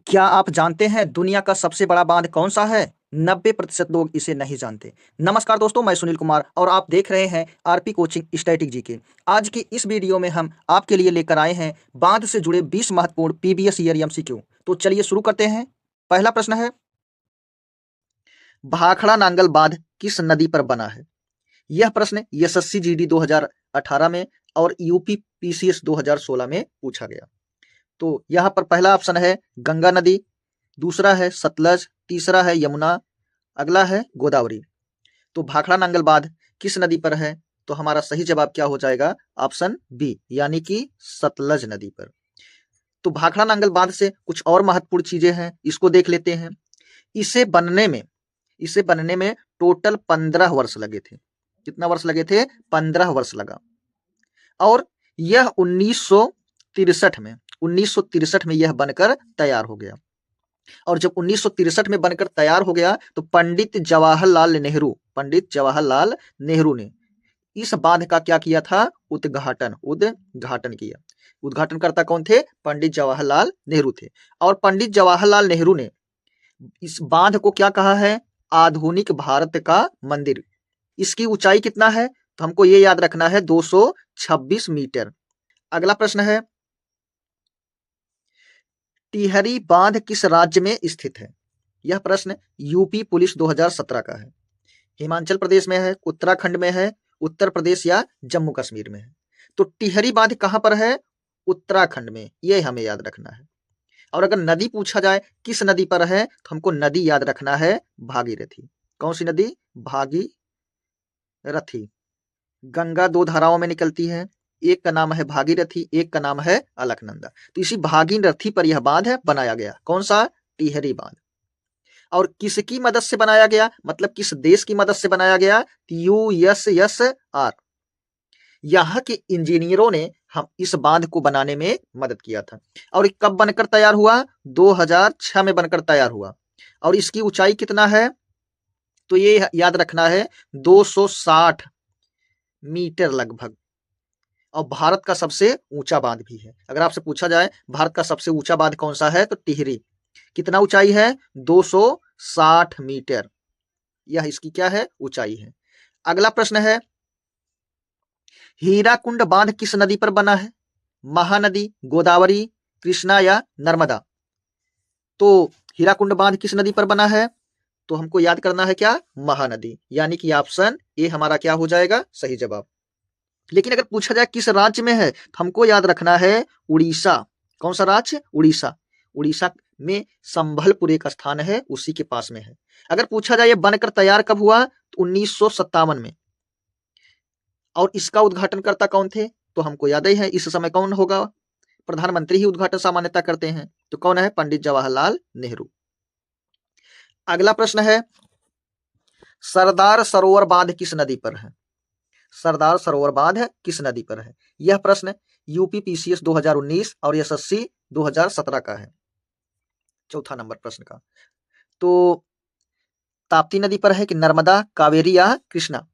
क्या आप जानते हैं दुनिया का सबसे बड़ा बांध कौन सा है? 90% लोग इसे नहीं जानते। नमस्कार दोस्तों, मैं सुनील कुमार और आप देख रहे हैं आरपी कोचिंग स्टैटिक जीके। आज की इस वीडियो में हम आपके लिए लेकर आए हैं बांध से जुड़े 20 महत्वपूर्ण पीबीएस ईयर एमसीक्यू। तो चलिए शुरू करते हैं। पहला प्रश्न है, भाखड़ा नांगल बांध किस नदी पर बना है? यह प्रश्न एसएससी जीडी 2018 में और यूपी पीसीएस 2016 में पूछा गया। तो यहाँ पर पहला ऑप्शन है गंगा नदी, दूसरा है सतलज, तीसरा है यमुना, अगला है गोदावरी। तो भाखड़ा नांगल बांध किस नदी पर है? तो हमारा सही जवाब क्या हो जाएगा? ऑप्शन बी, यानी कि सतलज नदी पर। तो भाखड़ा नांगल बांध से कुछ और महत्वपूर्ण चीजें हैं, इसको देख लेते हैं। इसे बनने में टोटल 15 वर्ष लगे थे। कितना वर्ष लगे थे? 15 वर्ष लगा। और यह 1963 में यह बनकर तैयार हो गया। और जब 1963 में बनकर तैयार हो गया तो पंडित जवाहरलाल नेहरू ने इस बांध का क्या किया था? उद्घाटन किया। उद्घाटनकर्ता कौन थे? पंडित जवाहरलाल नेहरू थे। और पंडित जवाहरलाल नेहरू ने इस बांध को क्या कहा है? आधुनिक भारत का मंदिर। इसकी ऊंचाई कितना है? तो हमको ये याद रखना है, 226 मीटर। अगला प्रश्न है, टिहरी बांध किस राज्य में स्थित है? यह प्रश्न यूपी पुलिस 2017 का है। हिमाचल प्रदेश में है, उत्तराखंड में है, उत्तर प्रदेश या जम्मू कश्मीर में है। तो टिहरी बांध कहां पर है? उत्तराखंड में। यह हमें याद रखना है। और अगर नदी पूछा जाए किस नदी पर है, तो हमको नदी याद रखना है, भागीरथी। कौन सी नदी? भागीरथी। गंगा दो धाराओं में निकलती है, एक का नाम है भागीरथी, एक का नाम है अलकनंदा। तो इसी भागीरथी पर यह बांध बनाया गया। कौन सा? टिहरी बांध। और किसकी मदद से बनाया गया, मतलब किस देश की मदद से बनाया गया? यूएसएसआर। यहाँ के इंजीनियरों ने हम इस बांध को बनाने में मदद किया था। और ये कब बनकर तैयार हुआ? 2006 में बनकर तैयार हुआ। और इसकी ऊंचाई कितना है? तो ये याद रखना है, 260 मीटर लगभग। और भारत का सबसे ऊंचा बांध भी है। अगर आपसे पूछा जाए भारत का सबसे ऊंचा बांध कौन सा है, तो टिहरी। कितना ऊंचाई है? 260 मीटर। यह इसकी क्या है? ऊंचाई है। अगला प्रश्न है, हीराकुंड बांध किस नदी पर बना है? महानदी, गोदावरी, कृष्णा या नर्मदा? तो हीराकुंड बांध किस नदी पर बना है? तो हमको याद करना है क्या? महानदी, यानी कि ऑप्शन ए हमारा क्या हो जाएगा? सही जवाब। लेकिन अगर पूछा जाए किस राज्य में है, तो हमको याद रखना है उड़ीसा। कौन सा राज्य? उड़ीसा। उड़ीसा में संभलपुर एक स्थान है, उसी के पास में है। अगर पूछा जाए ये बनकर तैयार कब हुआ, तो 1957 में। और इसका उद्घाटनकर्ता कौन थे? तो हमको याद ही है, इस समय कौन होगा? प्रधानमंत्री ही उद्घाटन सामान्यता करते हैं। तो कौन है? पंडित जवाहरलाल नेहरू। अगला प्रश्न है, सरदार सरोवर बांध किस नदी पर है? सरदार सरोवर बांध किस नदी पर है? यह प्रश्न यूपी पीसीएस 2019 और एसएससी 2017 का है, चौथा नंबर प्रश्न का। तो ताप्ती नदी पर है कि नर्मदा, कावेरी या कृष्णा?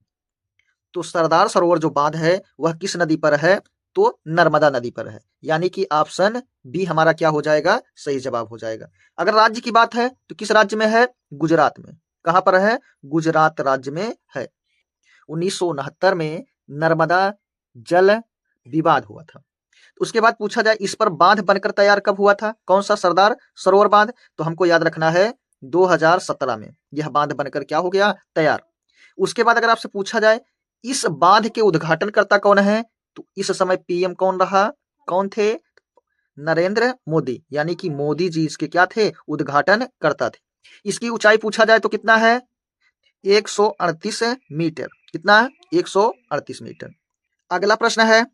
तो सरदार सरोवर जो बांध है वह किस नदी पर है? तो नर्मदा नदी पर है, यानी कि ऑप्शन बी हमारा क्या हो जाएगा? सही जवाब हो जाएगा। अगर राज्य की बात है तो किस राज्य में है? गुजरात में। कहां पर है? गुजरात राज्य में है। 1969 में नर्मदा जल विवाद हुआ था। उसके बाद पूछा जाए इस पर बांध बनकर तैयार कब हुआ था? कौन सा? सरदार सरोवर बांध। तो हमको याद रखना है 2017 में यह बांध बनकर क्या हो गया? तैयार। उसके बाद अगर आपसे पूछा जाए इस बांध के उद्घाटनकर्ता कौन है, तो इस समय पीएम कौन रहा? कौन थे? नरेंद्र मोदी, यानी कि मोदी जी इसके क्या थे? उद्घाटन करता थे। इसकी ऊंचाई पूछा जाए तो कितना है? 138 मीटर। कितना? 138 मीटर। अगला प्रश्न है,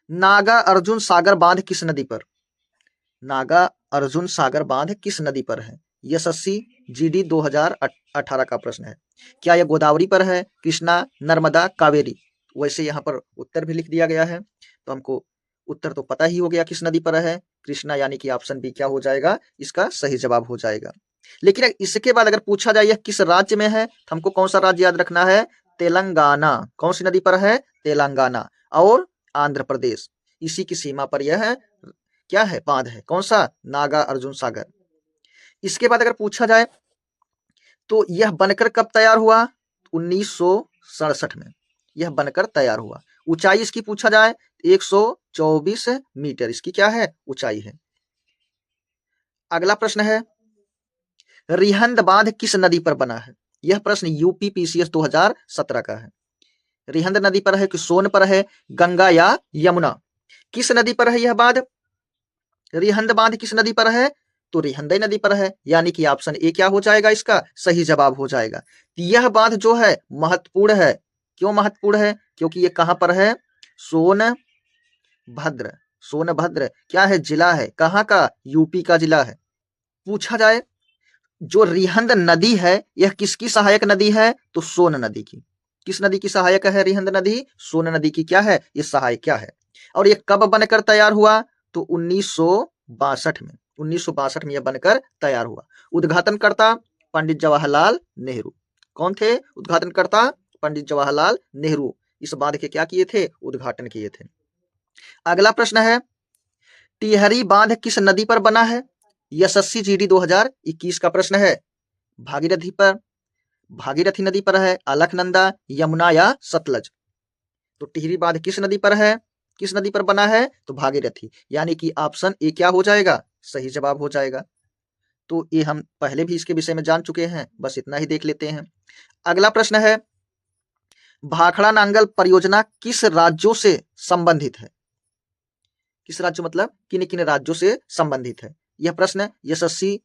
नागा अर्जुन सागर बांध किस नदी पर? नागा अर्जुन सागर बांध किस नदी पर है? एसएससी जीडी 2018 का प्रश्न है। क्या यह गोदावरी पर है, कृष्णा, नर्मदा, कावेरी? वैसे यहाँ पर उत्तर भी लिख दिया गया है, तो हमको उत्तर तो पता ही हो गया किस नदी पर है, कृष्णा, यानी कि ऑप्शन बी क्या हो जाएगा? इसका सही जवाब हो जाएगा। लेकिन इसके बाद अगर पूछा जाए यह किस राज्य में है, तो हमको कौन सा राज्य याद रखना है? तेलंगाना। कौन सी नदी पर है? तेलंगाना। और आंध्र प्रदेश, इसी की सीमा पर यह क्या है, बांध है। कौन सा, नागा अर्जुन सागर। इसके बाद अगर पूछा जाए तो यह बनकर कब तैयार हुआ, 1967 में यह बनकर तैयार हुआ। ऊंचाई इसकी पूछा जाए 124 मीटर इसकी क्या है, ऊंचाई है। अगला प्रश्न है, रिहंद बांध किस नदी पर बना है। यह प्रश्न यूपी पीसीएस 2017 का है। रिहंद नदी पर है कि सोन पर है, गंगा या यमुना, किस नदी पर है यह बांध। रिहंद बांध किस नदी पर है, तो रिहंद नदी पर है, यानी कि ऑप्शन ए क्या हो जाएगा, इसका सही जवाब हो जाएगा। यह बांध जो है महत्वपूर्ण है। क्यों महत्वपूर्ण है, क्योंकि ये कहां पर है, सोनभद्र। सोनभद्र क्या है, जिला है, कहां का, यूपी का जिला है। पूछा जाए जो रिहंद नदी है यह किसकी सहायक नदी है, तो सोन नदी की। किस नदी की सहायक है रिहंद नदी, सोन नदी की क्या है, ये सहायक क्या है। और ये कब बनकर तैयार हुआ, तो 1962 में। 1962 में यह बनकर तैयार हुआ। उद्घाटनकर्ता पंडित जवाहरलाल नेहरू। कौन थे उद्घाटनकर्ता, पंडित जवाहरलाल नेहरू। इस बांध के क्या किए थे, उद्घाटन किए थे। अगला प्रश्न है, टिहरी बांध किस नदी पर बना है। यशस्वी जीडी 2021 का प्रश्न है। भागीरथी पर, भागीरथी नदी पर है, अलकनंदा, यमुना या सतलज। तो टिहरी बांध किस नदी पर है, किस नदी पर बना है, तो भागीरथी, यानी कि ऑप्शन ए क्या हो जाएगा, सही जवाब हो जाएगा। तो ये हम पहले भी इसके विषय में जान चुके हैं, बस इतना ही देख लेते हैं। अगला प्रश्न है, भाखड़ा नांगल परियोजना किस राज्यों से संबंधित है। किस राज्य मतलब किन किन राज्यों से संबंधित है। यह प्रश्न यशस्वी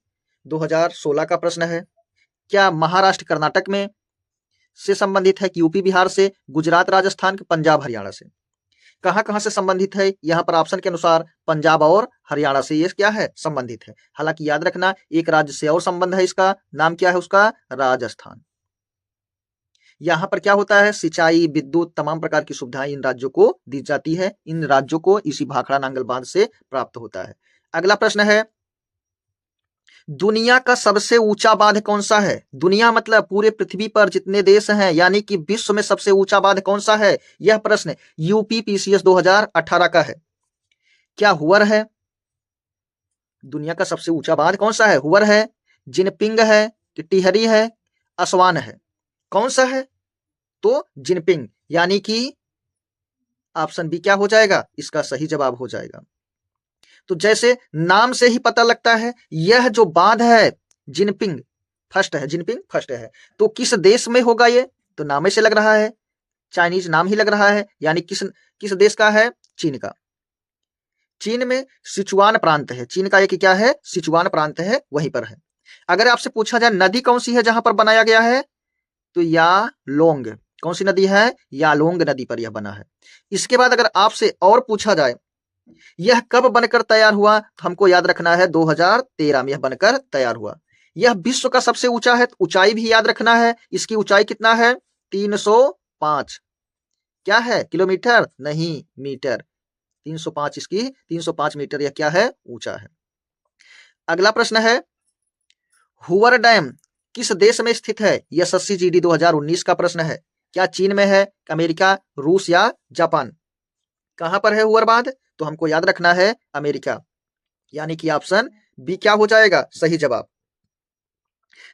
2016 का प्रश्न है। क्या महाराष्ट्र कर्नाटक में से संबंधित है कि यूपी बिहार से, गुजरात राजस्थान, पंजाब हरियाणा से। कहां कहां से संबंधित है, यहां पर ऑप्शन के अनुसार पंजाब और हरियाणा से ये क्या है, संबंधित है। हालांकि याद रखना एक राज्य से और संबंध है, इसका नाम क्या है उसका, राजस्थान। यहाँ पर क्या होता है, सिंचाई, विद्युत, तमाम प्रकार की सुविधाएं इन राज्यों को दी जाती है। इन राज्यों को इसी भाखड़ा नांगल बांध से प्राप्त होता है। अगला प्रश्न है, दुनिया का सबसे ऊंचा बांध कौन सा है। दुनिया मतलब पूरे पृथ्वी पर जितने देश हैं, यानी कि विश्व में सबसे ऊंचा बांध कौन सा है। यह प्रश्न यूपी पीसीएस 2018 का है। क्या हुवर है, दुनिया का सबसे ऊंचा बांध कौन सा है, हुवर है, जिनपिंग है, कि टिहरी है, असवान है। कौन सा है, तो जिनपिंग, यानी कि ऑप्शन बी क्या हो जाएगा, इसका सही जवाब हो जाएगा। तो जैसे नाम से ही पता लगता है, यह जो बांध है जिनपिंग फर्स्ट है, जिनपिंग फर्स्ट है। तो किस देश में होगा ये, तो नाम से लग रहा है, चाइनीज नाम ही लग रहा है, यानी किस किस देश का है, चीन का। चीन में सिचुआन प्रांत है, चीन का एक क्या है, सिचुआन प्रांत है, वहीं पर है। अगर आपसे पूछा जाए नदी कौन सी है जहां पर बनाया गया है, तो यालोंग। कौन सी नदी है, यालोंग नदी पर यह बना है। इसके बाद अगर आपसे और पूछा जाए यह कब बनकर तैयार हुआ, तो हमको याद रखना है 2013 में यह बनकर तैयार हुआ। यह विश्व का सबसे ऊंचा है, ऊंचाई भी याद रखना है। इसकी ऊंचाई कितना है, 305 क्या है, किलोमीटर नहीं, मीटर। 305 इसकी 305 मीटर यह क्या है, ऊंचा है। अगला प्रश्न है, हुवर डैम किस देश में स्थित है। यशस्वी जीडी 2019 का प्रश्न है। क्या चीन में है, अमेरिका, रूस या जापान। कहां पर है हुवर बांध, तो हमको याद रखना है अमेरिका, यानी कि ऑप्शन बी क्या हो जाएगा, सही जवाब।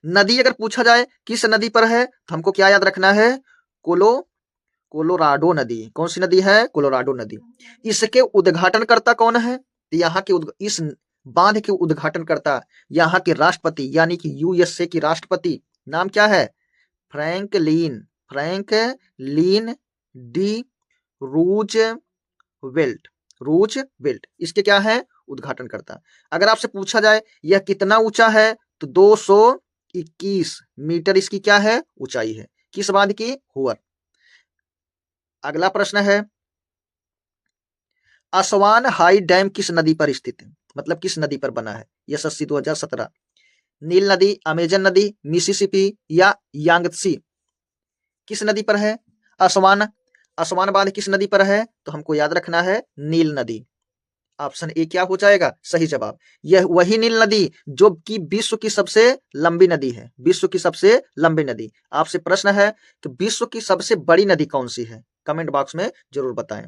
नदी अगर पूछा जाए किस नदी पर है, तो हमको क्या याद रखना है, कोलोराडो नदी। कौन सी नदी है, कोलोराडो नदी। इसके उद्घाटनकर्ता कौन है, तो यहाँ के इस बांध के उद्घाटनकर्ता यहाँ के राष्ट्रपति, यानी कि यूएसए की राष्ट्रपति, नाम क्या है, फ्रैंकलिन डी रूजवेल्ट। रूजवेल्ट इसके क्या है, उद्घाटनकर्ता। अगर आपसे पूछा जाए यह कितना ऊंचा है, तो 221 मीटर इसकी क्या है, ऊंचाई है। किस बांध की, हुवर। अगला प्रश्न है, असवान हाई डैम किस नदी पर स्थित है, मतलब किस नदी पर बना है। यशस्वी 2017। नील नदी, अमेजन नदी, मिसिसिपी या यांगत्सी। किस नदी पर है, असवान। असवान बांध किस नदी पर है, तो हमको याद रखना है नील नदी। ऑप्शन ए क्या हो जाएगा, सही जवाब। यह वही नील नदी जो कि विश्व की सबसे लंबी नदी है, विश्व की सबसे लंबी नदी। आपसे प्रश्न है कि विश्व की सबसे बड़ी नदी कौन सी है, कमेंट बॉक्स में जरूर बताएं।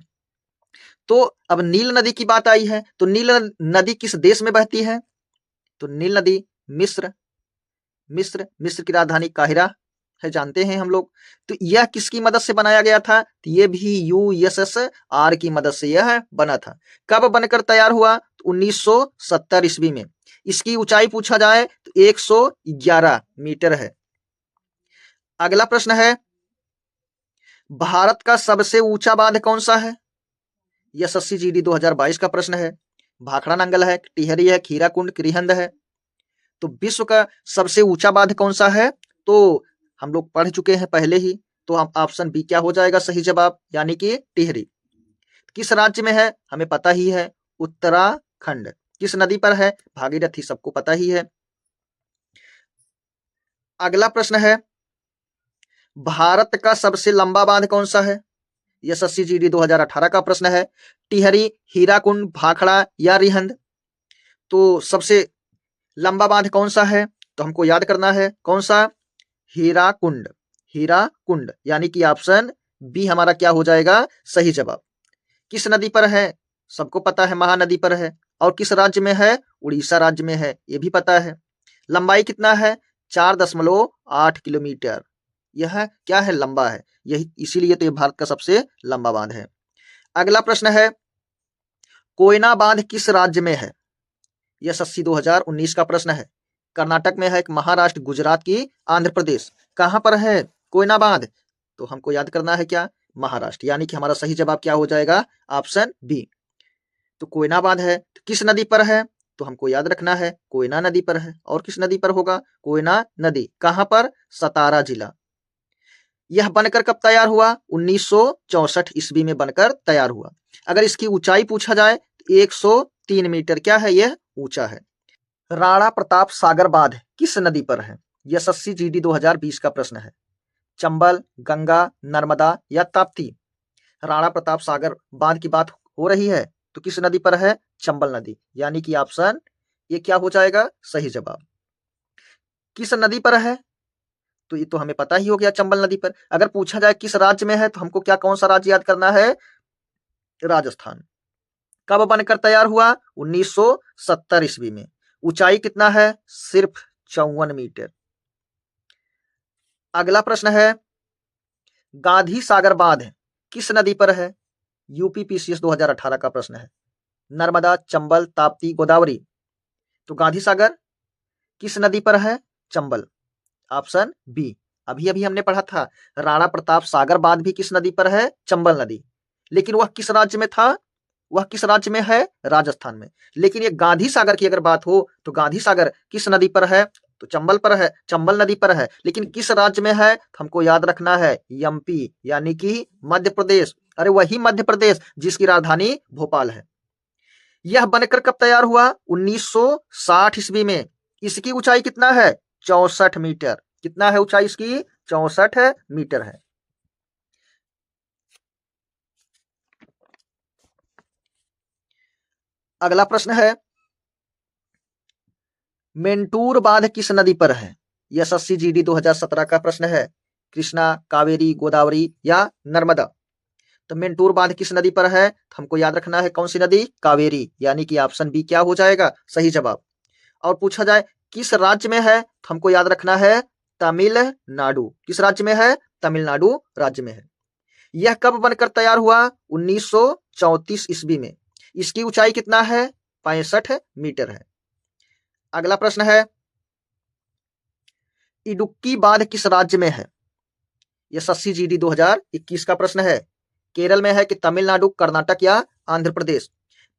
तो अब नील नदी की बात आई है, तो नील नदी किस देश में बहती है? तो नील नदी मिस्र मिस्र की राजधानी काहिरा है, जानते हैं हम लोग। तो यह किसकी मदद से बनाया गया था? तो ये भी USSR की मदद से यह बना था। कब बनकर तैयार हुआ? तो 1970 ईस्वी में। इसकी ऊंचाई पूछा जाए तो 111 मीटर है। अगला प्रश्न है, भारत का सबसे ऊंचा बांध कौन सा है? यह SSC-GD 2022 का प्रश्न है। भाखड़ा नंगल है, टिहरी है, खीराकुंड, किरिहंद है। तो विश्व का सबसे ऊंचा बांध कौन सा है? तो हम लोग पढ़ चुके हैं पहले ही, तो हम ऑप्शन बी क्या हो जाएगा सही जवाब, यानी कि टिहरी। किस राज्य में है? हमें पता ही है, उत्तराखंड। किस नदी पर है? भागीरथी, सबको पता ही है। अगला प्रश्न है, भारत का सबसे लंबा बांध कौन सा है? यह SSC-GD 2018 का प्रश्न है। टिहरी, हीराकुंड, भाखड़ा या रिहंद? तो सबसे लंबा बांध कौन सा है? तो हमको याद करना है, कौन सा? हीराकुंड, हीराकुंड, यानी कि ऑप्शन बी हमारा क्या हो जाएगा सही जवाब। किस नदी पर है? सबको पता है, महानदी पर है। और किस राज्य में है? उड़ीसा राज्य में है, ये भी पता है। लंबाई कितना है? 4.8 किलोमीटर। यह क्या है? लंबा है, यही इसीलिए तो ये भारत का सबसे लंबा बांध है। अगला प्रश्न है, कोयना बांध किस राज्य में है? यह SSC 2019 का प्रश्न है। कर्नाटक में है, महाराष्ट्र, गुजरात की, आंध्र प्रदेश। कहां पर है कोयना बांध? तो हमको याद करना है क्या? महाराष्ट्र, यानी कि हमारा सही जवाब क्या हो जाएगा? Option B. तो कोयना बांध है, तो किस नदी पर है? तो हमको याद रखना है, कोयना नदी पर है। और किस नदी पर होगा? कोयना नदी। कहां पर? सतारा जिला। यह बनकर कब तैयार हुआ? 1964 ईस्वी में बनकर तैयार हुआ। अगर इसकी ऊंचाई पूछा जाए तो 103 मीटर क्या है, यह ऊंचा है। राणा प्रताप सागर बांध किस नदी पर है? यह SSC-GD 2020 का प्रश्न है। चंबल, गंगा, नर्मदा या ताप्ती? राणा प्रताप सागर बांध की बात हो रही है, तो किस नदी पर है? चंबल नदी, यानी कि ऑप्शन ये क्या हो जाएगा सही जवाब। किस नदी पर है? तो ये तो हमें पता ही हो गया, चंबल नदी पर। अगर पूछा जाए किस राज्य में है, तो हमको क्या कौन सा राज्य याद करना है? राजस्थान। कब बनकर तैयार हुआ? 1970 ईस्वी में। ऊंचाई कितना है? सिर्फ 54 मीटर। अगला प्रश्न है, गांधी सागर बांध किस नदी पर है? UPPCS 2018 का प्रश्न है। नर्मदा, चंबल, ताप्ती, गोदावरी? तो गांधी सागर किस नदी पर है? Chambal, option B. अभी अभी हमने पढ़ा था, राणा प्रताप सागर बांध भी किस नदी पर है? चंबल नदी। लेकिन वह किस राज्य में था? वह किस राज्य में है? राजस्थान में। लेकिन ये गांधी सागर की अगर बात हो, तो गांधी सागर किस नदी पर है? तो चंबल पर है, चंबल नदी पर है। लेकिन किस राज्य में है? तो हमको याद रखना है, MP, यानी कि मध्य प्रदेश। अरे वही मध्य प्रदेश जिसकी राजधानी भोपाल है। यह बनकर कब तैयार हुआ? 1960 ईस्वी में। इसकी ऊंचाई कितना है? 64 मीटर। कितना है ऊंचाई इसकी? 64 मीटर है। अगला प्रश्न है, मेंटूर बांध किस नदी पर है? यह SSC-GD 2017 का प्रश्न है। कृष्णा, कावेरी, गोदावरी या नर्मदा? तो मेंटूर बांध किस नदी पर है? तो हमको याद रखना है, कौन सी नदी? कावेरी, यानी कि ऑप्शन बी क्या हो जाएगा सही जवाब। और पूछा जाए किस राज्य में है, तो हमको याद रखना है तमिलनाडु। किस राज्य में है? तमिलनाडु राज्य में है। यह कब बनकर तैयार हुआ? 1934 ईस्वी में। इसकी ऊंचाई कितना है? 65 मीटर है। अगला प्रश्न है, इडुक्की बांध किस राज्य में है? यह SSC-GD 2021 का प्रश्न है। केरल में है कि तमिलनाडु, कर्नाटक या आंध्र प्रदेश?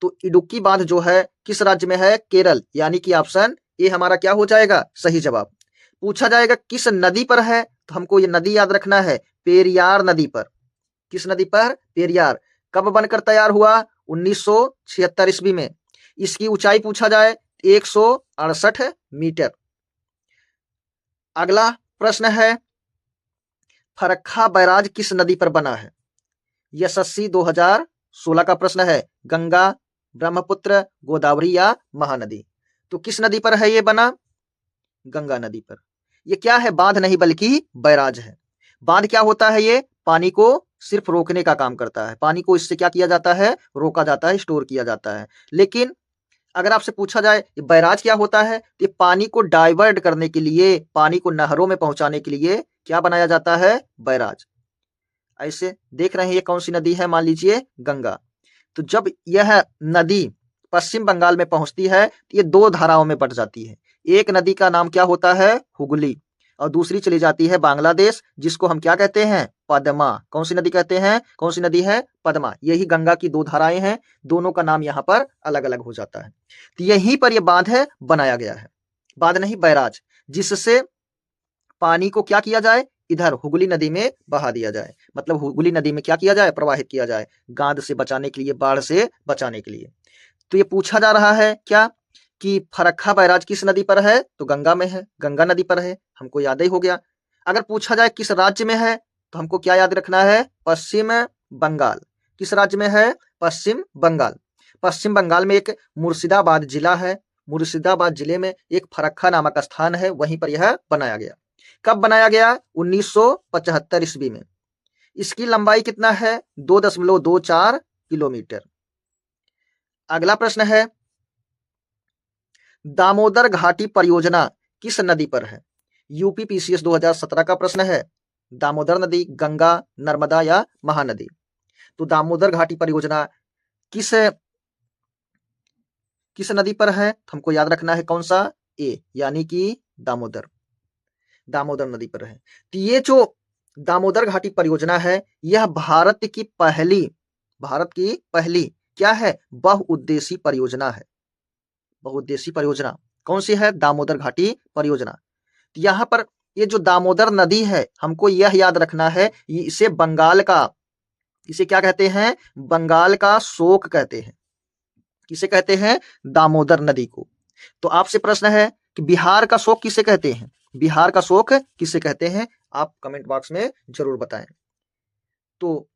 तो इडुक्की बांध जो है किस राज्य में है? केरल, यानी कि ऑप्शन ए हमारा क्या हो जाएगा सही जवाब। पूछा जाएगा किस नदी पर है, तो हमको ये नदी याद रखना है, पेरियार नदी पर। किस नदी पर? पेरियार। कब बनकर तैयार हुआ? 1976 ईस्वी में। इसकी ऊंचाई पूछा जाए 168 मीटर। अगला प्रश्न है, फरक्का बैराज किस नदी पर बना है? यह SSC 2016 का प्रश्न है। गंगा, ब्रह्मपुत्र, गोदावरी या महानदी? तो किस नदी पर है ये बना? गंगा नदी पर। ये क्या है? बांध नहीं बल्कि बैराज है। बांध क्या होता है? ये पानी को सिर्फ रोकने का काम करता है। पानी को इससे क्या किया जाता है? रोका जाता है, स्टोर किया जाता है। लेकिन अगर आपसे पूछा जाए ये बैराज क्या होता है, तो ये पानी को डाइवर्ट करने के लिए, पानी को नहरों में पहुंचाने के लिए क्या बनाया जाता है? बैराज। ऐसे देख रहे हैं ये कौन सी नदी है? मान लीजिए गंगा। तो जब यह नदी पश्चिम बंगाल में पहुंचती है तो ये दो धाराओं में बट जाती है। एक नदी का नाम क्या होता है? हुगली, और दूसरी चली जाती है बांग्लादेश, जिसको हम क्या कहते हैं? पद्मा। कौन सी नदी कहते हैं? कौन सी नदी है? पद्मा। यही गंगा की दो धाराएं हैं, दोनों का नाम यहाँ पर अलग अलग हो जाता है। तो यहीं पर यह बांध है बनाया गया है, बांध नहीं बैराज, जिससे पानी को क्या किया जाए? इधर हुगली नदी में बहा दिया जाए। मतलब हुगली नदी में क्या किया जाए? प्रवाहित किया जाए, गाद से बचाने के लिए, बाढ़ से बचाने के लिए। तो ये पूछा जा रहा है क्या कि फरक्का बैराज किस नदी पर है? तो गंगा में है, गंगा नदी पर है, हमको याद ही हो गया। अगर पूछा जाए किस राज्य में है, तो हमको क्या याद रखना है? पश्चिम बंगाल। किस राज्य में है? पश्चिम बंगाल। पश्चिम बंगाल में एक मुर्शिदाबाद जिला है, मुर्शिदाबाद जिले में एक फरक्का नामक स्थान है, वहीं पर यह बनाया गया। कब बनाया गया? 1975 ईस्वी में। इसकी लंबाई कितना है? 2.24 किलोमीटर। अगला प्रश्न है, दामोदर घाटी परियोजना किस नदी पर है? यूपी पीसीएस 2017 का प्रश्न है। दामोदर नदी, गंगा, नर्मदा या महानदी? तो दामोदर घाटी परियोजना किस किस नदी पर है? हमको याद रखना है कौन सा? ए, यानी कि दामोदर, दामोदर नदी पर है। तो ये जो दामोदर घाटी परियोजना है, यह भारत की पहली क्या है? बहुउद्देशीय परियोजना है। बहुउद्देशीय परियोजना कौन सी है? दामोदर घाटी परियोजना। तो यहाँ पर ये जो दामोदर नदी है, हमको यह याद रखना है, इसे बंगाल का, इसे क्या कहते हैं? बंगाल का शोक कहते हैं। किसे कहते हैं? दामोदर नदी को। तो आपसे प्रश्न है कि बिहार का शोक किसे कहते हैं? बिहार का शोक किसे कहते हैं? आप कमेंट बॉक्स में जरूर बताएं। तो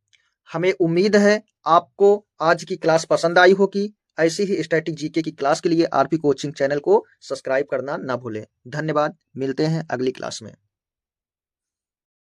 हमें उम्मीद है आपको आज की क्लास पसंद आई होगी। ऐसी ही स्टैटिक जीके की क्लास के लिए आरपी कोचिंग चैनल को सब्सक्राइब करना ना भूलें। धन्यवाद, मिलते हैं अगली क्लास में।